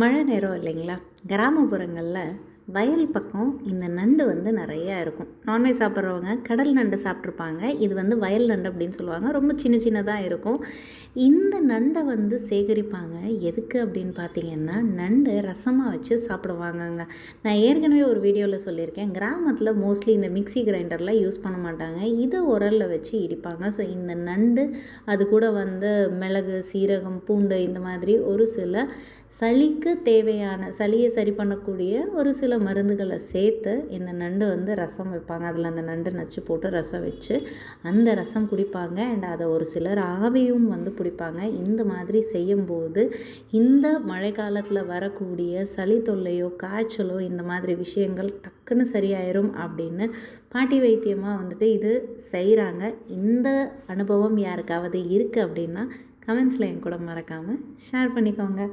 மழை நேரம் இல்லைங்களா? கிராமப்புறங்களில் வயல் பக்கம் இந்த நண்டு நிறையா இருக்கும். நான்வெஜ் சாப்பிட்றவங்க கடல் நண்டு சாப்பிட்ருப்பாங்க. இது வயல் நண்டு அப்படின்னு சொல்லுவாங்க. ரொம்ப சின்ன சின்னதாக இருக்கும். இந்த நண்டை சேகரிப்பாங்க. எதுக்கு அப்படின்னு பார்த்தீங்கன்னா, நண்டு ரசமாக வச்சு சாப்பிடுவாங்கங்க. நான் ஏற்கனவே ஒரு வீடியோவில் சொல்லியிருக்கேன். கிராமத்தில் மோஸ்ட்லி இந்த மிக்ஸி கிரைண்டர்லாம் யூஸ் பண்ண மாட்டாங்க. இதை உரலில் வச்சு இடிப்பாங்க. ஸோ இந்த நண்டு அது கூட மிளகு, சீரகம், பூண்டு இந்த மாதிரி ஒரு சில சளிக்கு தேவையான சளியை சரி பண்ணக்கூடிய ஒரு சில மருந்துகளை சேர்த்து இந்த நண்டு ரசம் வைப்பாங்க. அதில் அந்த நண்டு நச்சு போட்டு ரசம் வச்சு அந்த ரசம் குடிப்பாங்க. அண்ட் அதை ஒரு சிலர் ஆவியும் பிடிப்பாங்க. இந்த மாதிரி செய்யும்போது இந்த மழை காலத்தில் வரக்கூடிய சளி தொல்லையோ காய்ச்சலோ இந்த மாதிரி விஷயங்கள் டக்குன்னு சரியாயிரும் அப்படின்னு பாட்டி வைத்தியமாக இது செய்கிறாங்க. இந்த அனுபவம் யாருக்காவது இருக்குது அப்படின்னா கமெண்ட்ஸில் என் கூட மறக்காமல் ஷேர் பண்ணிக்கோங்க.